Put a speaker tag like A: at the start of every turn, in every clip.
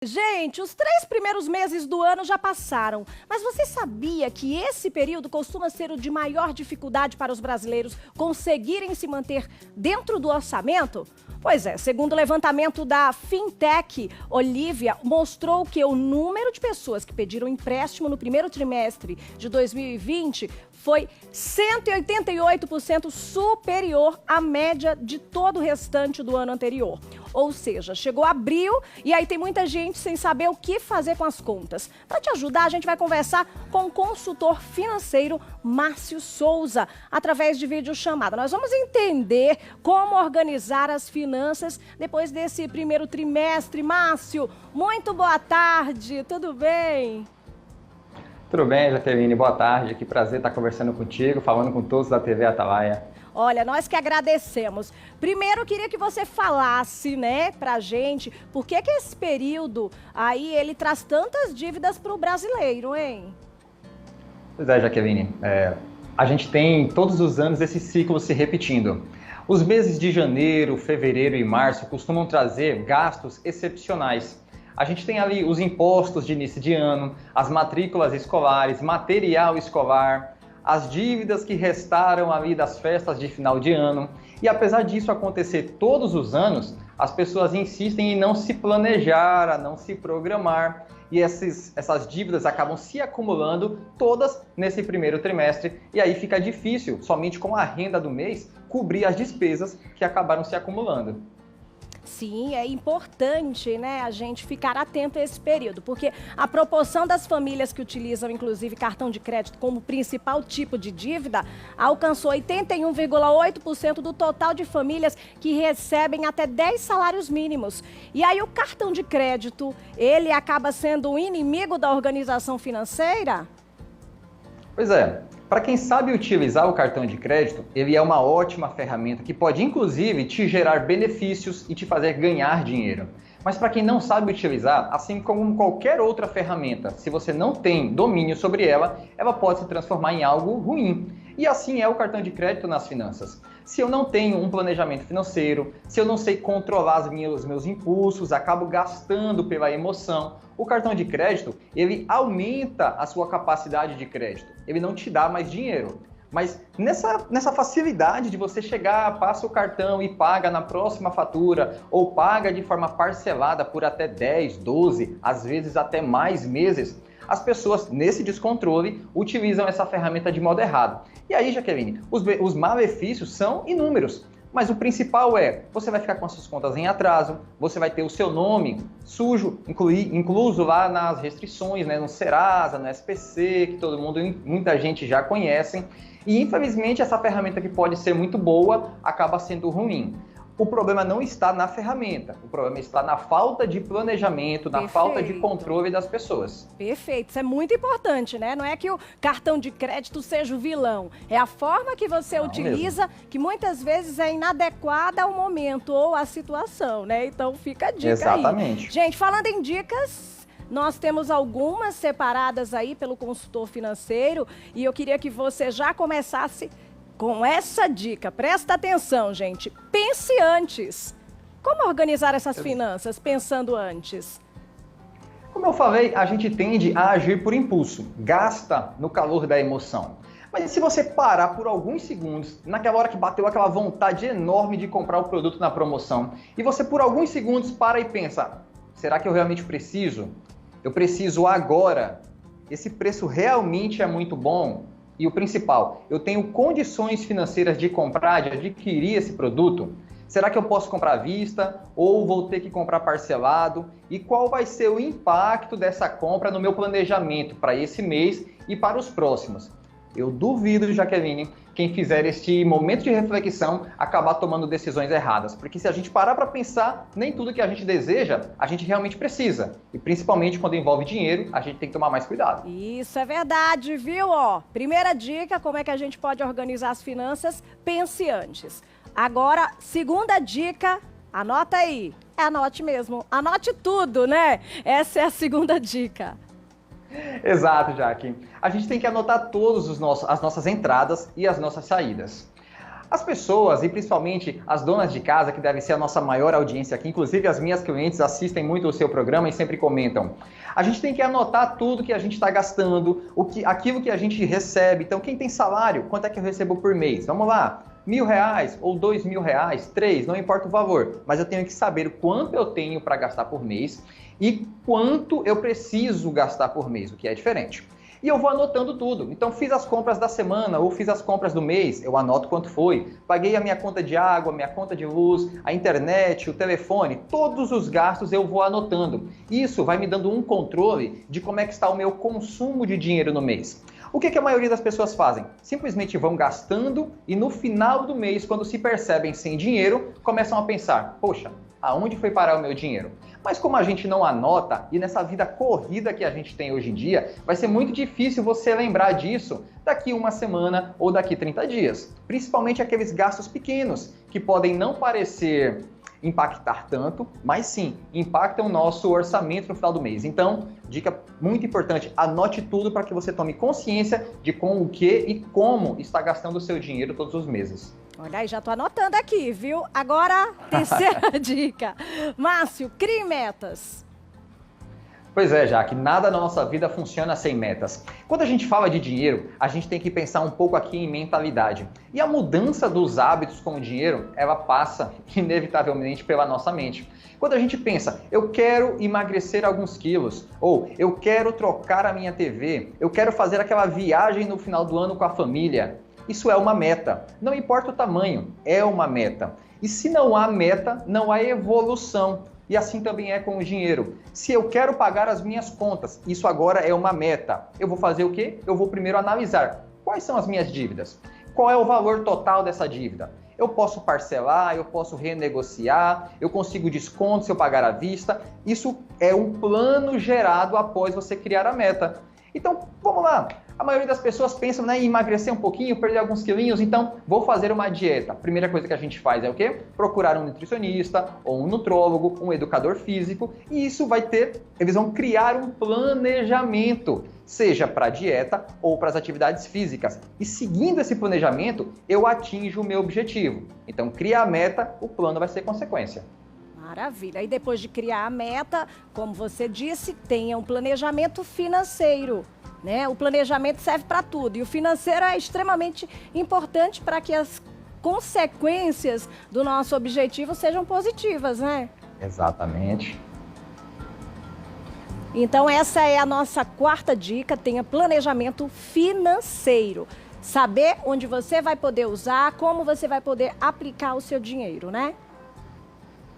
A: Gente, os 3 primeiros meses do ano já passaram, mas você sabia que esse período costuma ser o de maior dificuldade para os brasileiros conseguirem se manter dentro do orçamento? Pois é, segundo o levantamento da Fintech, Olivia mostrou que o número de pessoas que pediram empréstimo no primeiro trimestre de 2020 foi 188% superior à média de todo o restante do ano anterior. Ou seja, chegou abril e aí tem muita gente sem saber o que fazer com as contas. Para te ajudar, a gente vai conversar com o consultor financeiro Márcio Souza, através de videochamada. Nós vamos entender como organizar as finanças depois desse primeiro trimestre. Márcio, muito boa tarde, tudo bem?
B: Tudo bem, Jaqueline, boa tarde. Que prazer estar conversando contigo, falando com todos da TV Atalaia.
A: Olha, nós que agradecemos. Primeiro, eu queria que você falasse, né, pra gente, por que esse período aí, ele traz tantas dívidas pro brasileiro, hein?
B: Pois é, Jaqueline, a gente tem todos os anos esse ciclo se repetindo. Os meses de janeiro, fevereiro e março costumam trazer gastos excepcionais. A gente tem ali os impostos de início de ano, as matrículas escolares, material escolar, as dívidas que restaram ali das festas de final de ano. E apesar disso acontecer todos os anos, as pessoas insistem em não se planejar, a não se programar. E essas dívidas acabam se acumulando todas nesse primeiro trimestre. E aí fica difícil, somente com a renda do mês, cobrir as despesas que acabaram se acumulando.
A: Sim, é importante, né, a gente ficar atento a esse período, porque a proporção das famílias que utilizam, inclusive, cartão de crédito como principal tipo de dívida, alcançou 81,8% do total de famílias que recebem até 10 salários mínimos. E aí o cartão de crédito, ele acaba sendo um inimigo da organização financeira?
B: Pois é. Para quem sabe utilizar o cartão de crédito, ele é uma ótima ferramenta que pode, inclusive, te gerar benefícios e te fazer ganhar dinheiro. Mas para quem não sabe utilizar, assim como qualquer outra ferramenta, se você não tem domínio sobre ela, ela pode se transformar em algo ruim. E assim é o cartão de crédito nas finanças. Se eu não tenho um planejamento financeiro, se eu não sei controlar os meus impulsos, acabo gastando pela emoção, o cartão de crédito, ele aumenta a sua capacidade de crédito. Ele não te dá mais dinheiro. Mas nessa facilidade de você chegar, passa o cartão e paga na próxima fatura, ou paga de forma parcelada por até 10, 12, às vezes até mais meses, as pessoas, nesse descontrole, utilizam essa ferramenta de modo errado. E aí, Jaqueline, os malefícios são inúmeros. Mas o principal é, você vai ficar com as suas contas em atraso, você vai ter o seu nome sujo, incluso lá nas restrições, né, no Serasa, no SPC, que todo mundo, muita gente já conhece. E infelizmente essa ferramenta que pode ser muito boa, acaba sendo ruim. O problema não está na ferramenta, o problema está na falta de planejamento, na falta de controle das pessoas.
A: Perfeito, isso é muito importante, né? Não é que o cartão de crédito seja o vilão, é a forma que você utiliza, que muitas vezes é inadequada ao momento ou à situação, né? Então fica a dica aí.
B: Exatamente.
A: Gente, falando em dicas, nós temos algumas separadas aí pelo consultor financeiro e eu queria que você já começasse com essa dica. Presta atenção, gente. Pense antes. Como organizar essas finanças pensando antes?
B: Como eu falei, a gente tende a agir por impulso. Gasta no calor da emoção. Mas se você parar por alguns segundos, naquela hora que bateu aquela vontade enorme de comprar o produto na promoção, e você por alguns segundos para e pensa, será que eu realmente preciso? Eu preciso agora? Esse preço realmente é muito bom? E o principal, eu tenho condições financeiras de comprar, de adquirir esse produto? Será que eu posso comprar à vista ou vou ter que comprar parcelado? E qual vai ser o impacto dessa compra no meu planejamento para esse mês e para os próximos? Eu duvido, Jaqueline, quem fizer este momento de reflexão acabar tomando decisões erradas. Porque se a gente parar para pensar, nem tudo que a gente deseja, a gente realmente precisa. E principalmente quando envolve dinheiro, a gente tem que tomar mais cuidado.
A: Isso é verdade, viu? Ó, primeira dica, como é que a gente pode organizar as finanças? Pense antes. Agora, segunda dica, anota aí. Anote mesmo, anote tudo, né? Essa é a segunda dica.
B: Exato, Jaque. A gente tem que anotar todas as nossas entradas e as nossas saídas. As pessoas, e principalmente as donas de casa, que devem ser a nossa maior audiência aqui, inclusive as minhas clientes assistem muito o seu programa e sempre comentam. A gente tem que anotar tudo que a gente está gastando, aquilo que a gente recebe. Então, quem tem salário, quanto é que eu recebo por mês? Vamos lá, R$1.000 ou R$2.000, 3, não importa o valor, mas eu tenho que saber o quanto eu tenho para gastar por mês e quanto eu preciso gastar por mês, o que é diferente. E eu vou anotando tudo. Então, fiz as compras da semana ou fiz as compras do mês, eu anoto quanto foi. Paguei a minha conta de água, minha conta de luz, a internet, o telefone, todos os gastos eu vou anotando. Isso vai me dando um controle de como é que está o meu consumo de dinheiro no mês. O que a maioria das pessoas fazem? Simplesmente vão gastando e no final do mês, quando se percebem sem dinheiro, começam a pensar, poxa, aonde foi parar o meu dinheiro? Mas como a gente não anota, e nessa vida corrida que a gente tem hoje em dia, vai ser muito difícil você lembrar disso daqui uma semana ou daqui 30 dias. Principalmente aqueles gastos pequenos, que podem não parecer impactar tanto, mas sim, impactam o nosso orçamento no final do mês. Então, dica muito importante, anote tudo para que você tome consciência de com o que e como está gastando o seu dinheiro todos os meses.
A: Olha aí, já tô anotando aqui, viu? Agora, terceira dica. Márcio, crie metas.
B: Pois é, Jaque, nada na nossa vida funciona sem metas. Quando a gente fala de dinheiro, a gente tem que pensar um pouco aqui em mentalidade. E a mudança dos hábitos com o dinheiro, ela passa inevitavelmente pela nossa mente. Quando a gente pensa, eu quero emagrecer alguns quilos, ou eu quero trocar a minha TV, eu quero fazer aquela viagem no final do ano com a família, isso é uma meta. Não importa o tamanho, é uma meta. E se não há meta, não há evolução. E assim também é com o dinheiro. Se eu quero pagar as minhas contas, isso agora é uma meta. Eu vou fazer o quê? Eu vou primeiro analisar quais são as minhas dívidas. Qual é o valor total dessa dívida? Eu posso parcelar, eu posso renegociar, eu consigo desconto se eu pagar à vista. Isso é um plano gerado após você criar a meta. Então, vamos lá. A maioria das pessoas pensam em emagrecer um pouquinho, perder alguns quilinhos, então vou fazer uma dieta. A primeira coisa que a gente faz é o quê? Procurar um nutricionista, ou um nutrólogo, um educador físico, e isso vai ter, eles vão criar um planejamento, seja para a dieta ou para as atividades físicas. E seguindo esse planejamento, eu atinjo o meu objetivo. Então, cria a meta, o plano vai ser consequência.
A: Maravilha. E depois de criar a meta, como você disse, tenha um planejamento financeiro. Né? O planejamento serve para tudo e o financeiro é extremamente importante para que as consequências do nosso objetivo sejam positivas, né?
B: Exatamente.
A: Então essa é a nossa quarta dica, tenha planejamento financeiro. Saber onde você vai poder usar, como você vai poder aplicar o seu dinheiro, né?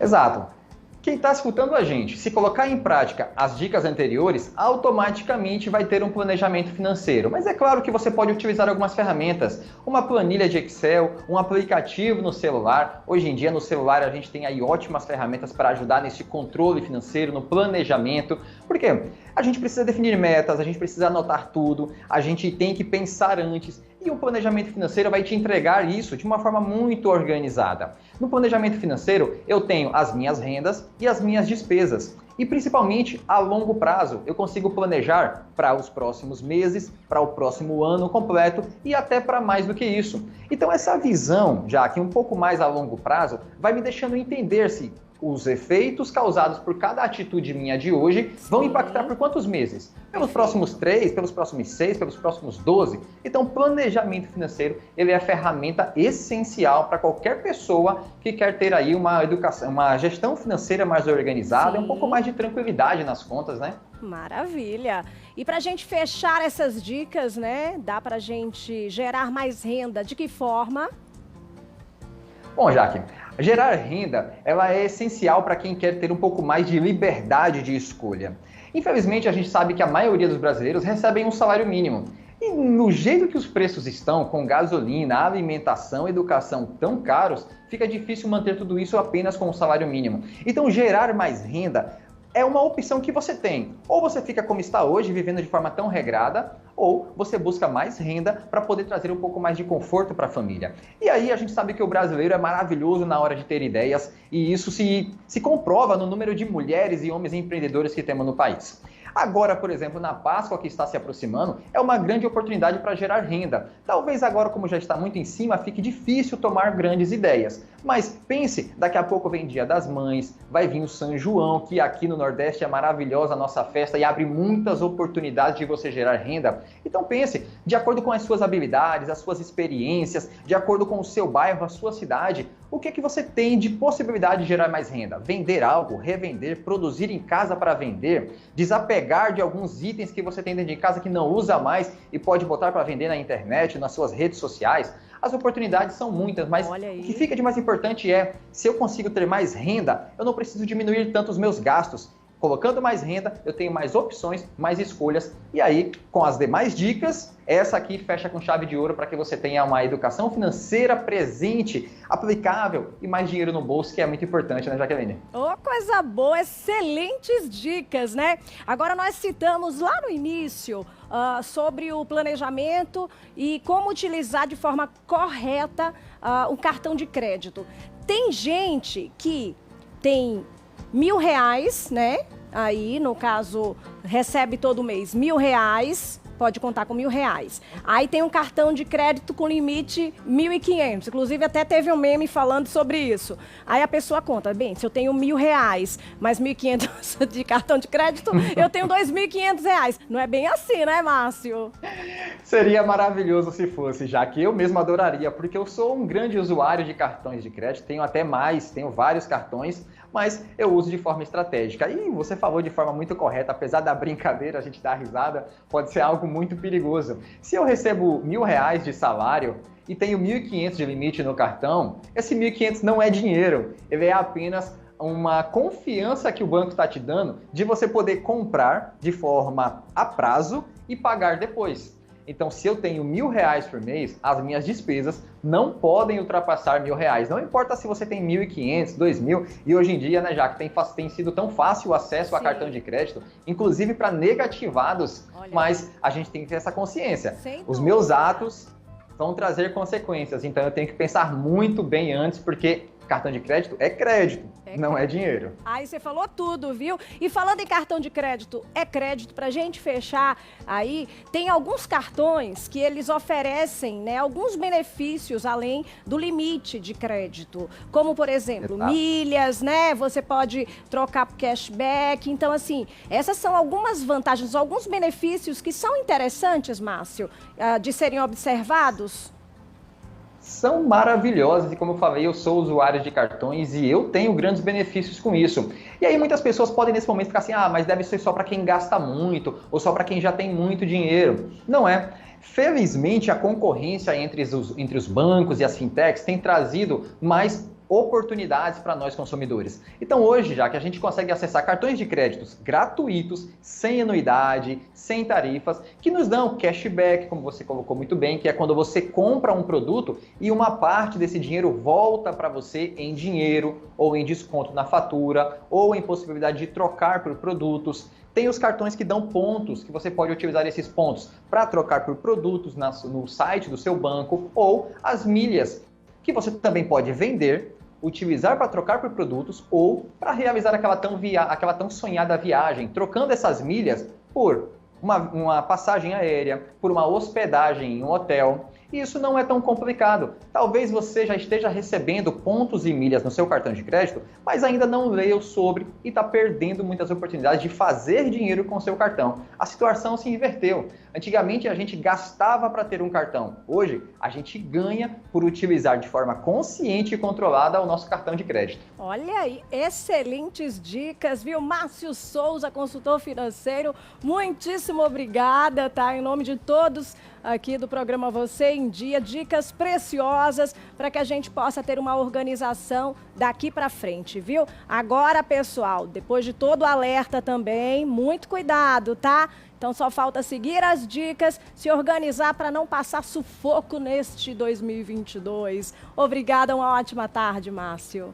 B: Exato. Quem está escutando a gente, se colocar em prática as dicas anteriores, automaticamente vai ter um planejamento financeiro. Mas é claro que você pode utilizar algumas ferramentas, uma planilha de Excel, um aplicativo no celular. Hoje em dia no celular a gente tem aí ótimas ferramentas para ajudar nesse controle financeiro, no planejamento. Por quê? A gente precisa definir metas, a gente precisa anotar tudo, a gente tem que pensar antes. E o planejamento financeiro vai te entregar isso de uma forma muito organizada. No planejamento financeiro, eu tenho as minhas rendas e as minhas despesas. E principalmente a longo prazo, eu consigo planejar para os próximos meses, para o próximo ano completo e até para mais do que isso. Então essa visão, já que um pouco mais a longo prazo, vai me deixando entender se os efeitos causados por cada atitude minha de hoje vão impactar por quantos meses? Pelos próximos 3, pelos próximos 6, pelos próximos 12? Então, planejamento financeiro, ele é a ferramenta essencial para qualquer pessoa que quer ter aí uma educação, uma gestão financeira mais organizada, um pouco mais de tranquilidade nas contas, né?
A: Maravilha! E para a gente fechar essas dicas, né? Dá para a gente gerar mais renda. De que forma?
B: Bom, Jaque, gerar renda ela é essencial para quem quer ter um pouco mais de liberdade de escolha. Infelizmente, a gente sabe que a maioria dos brasileiros recebem um salário mínimo. E no jeito que os preços estão, com gasolina, alimentação, educação tão caros, fica difícil manter tudo isso apenas com o salário mínimo. Então, gerar mais renda é uma opção que você tem. Ou você fica como está hoje, vivendo de forma tão regrada, ou você busca mais renda para poder trazer um pouco mais de conforto para a família. E aí a gente sabe que o brasileiro é maravilhoso na hora de ter ideias, e isso se comprova no número de mulheres e homens empreendedores que temos no país. Agora, por exemplo, na Páscoa que está se aproximando, é uma grande oportunidade para gerar renda. Talvez agora, como já está muito em cima, fique difícil tomar grandes ideias. Mas pense, daqui a pouco vem Dia das Mães, vai vir o São João, que aqui no Nordeste é maravilhosa a nossa festa e abre muitas oportunidades de você gerar renda. Então pense, de acordo com as suas habilidades, as suas experiências, de acordo com o seu bairro, a sua cidade, o que é que você tem de possibilidade de gerar mais renda? Vender algo, revender, produzir em casa para vender, desapegar de alguns itens que você tem dentro de casa que não usa mais e pode botar para vender na internet, nas suas redes sociais. As oportunidades são muitas, mas o que fica de mais importante é, se eu consigo ter mais renda, eu não preciso diminuir tanto os meus gastos. Colocando mais renda, eu tenho mais opções, mais escolhas. E aí, com as demais dicas, essa aqui fecha com chave de ouro para que você tenha uma educação financeira presente, aplicável e mais dinheiro no bolso, que é muito importante, né, Jaqueline?
A: Oh, coisa boa, excelentes dicas, né? Agora nós citamos lá no início sobre o planejamento e como utilizar de forma correta o cartão de crédito. Tem gente que tem R$ 1.000, né? Aí, no caso, recebe todo mês R$ 1.000, pode contar com R$ 1.000. Aí tem um cartão de crédito com limite 1.500. Inclusive, até teve um meme falando sobre isso. Aí a pessoa conta, bem, se eu tenho R$ 1.000 mais 1.500 de cartão de crédito, eu tenho R$ 2.500. Não é bem assim, né, Márcio?
B: Seria maravilhoso se fosse, já que eu mesmo adoraria, porque eu sou um grande usuário de cartões de crédito, tenho até mais, tenho vários cartões, mas eu uso de forma estratégica. E você falou de forma muito correta, apesar da brincadeira, a gente dar risada, pode ser algo muito perigoso. Se eu recebo R$ 1.000 de salário e tenho 1.500 de limite no cartão, esse 1.500 não é dinheiro, ele é apenas uma confiança que o banco está te dando de você poder comprar de forma a prazo e pagar depois. Então, se eu tenho R$ 1.000 por mês, as minhas despesas não podem ultrapassar R$ 1.000. Não importa se você tem 1.500, 2.000, e hoje em dia, né, já que tem sido tão fácil o acesso a cartão de crédito, inclusive para negativados, mas a gente tem que ter essa consciência. Os meus atos vão trazer consequências, então eu tenho que pensar muito bem antes, porque cartão de crédito é crédito, não é dinheiro.
A: Aí você falou tudo, viu? E falando em cartão de crédito, é crédito, pra gente fechar aí, tem alguns cartões que eles oferecem, né, alguns benefícios além do limite de crédito, como por exemplo, milhas, né? Você pode trocar por cashback. Então, assim, essas são algumas vantagens, alguns benefícios que são interessantes, Márcio, de serem observados.
B: São maravilhosas e, como eu falei, eu sou usuário de cartões e eu tenho grandes benefícios com isso. E aí muitas pessoas podem nesse momento ficar assim, mas deve ser só para quem gasta muito ou só para quem já tem muito dinheiro. Não é. Felizmente, a concorrência entre os bancos e as fintechs tem trazido mais oportunidades para nós consumidores. Então hoje, já que a gente consegue acessar cartões de créditos gratuitos, sem anuidade, sem tarifas, que nos dão cashback, como você colocou muito bem, que é quando você compra um produto e uma parte desse dinheiro volta para você em dinheiro, ou em desconto na fatura, ou em possibilidade de trocar por produtos. Tem os cartões que dão pontos, que você pode utilizar esses pontos para trocar por produtos no site do seu banco, ou as milhas, que você também pode vender, utilizar para trocar por produtos ou para realizar aquela tão sonhada viagem, trocando essas milhas por uma passagem aérea, por uma hospedagem em um hotel. E isso não é tão complicado. Talvez você já esteja recebendo pontos e milhas no seu cartão de crédito, mas ainda não leu sobre e está perdendo muitas oportunidades de fazer dinheiro com o seu cartão. A situação se inverteu. Antigamente a gente gastava para ter um cartão. Hoje a gente ganha por utilizar de forma consciente e controlada o nosso cartão de crédito.
A: Olha aí, excelentes dicas, viu? Márcio Souza, consultor financeiro, muitíssimo obrigada, tá? Em nome de todos aqui do programa Você em Dia, dicas preciosas para que a gente possa ter uma organização daqui para frente, viu? Agora, pessoal, depois de todo o alerta também, muito cuidado, tá? Então só falta seguir as dicas, se organizar para não passar sufoco neste 2022. Obrigada, uma ótima tarde, Márcio.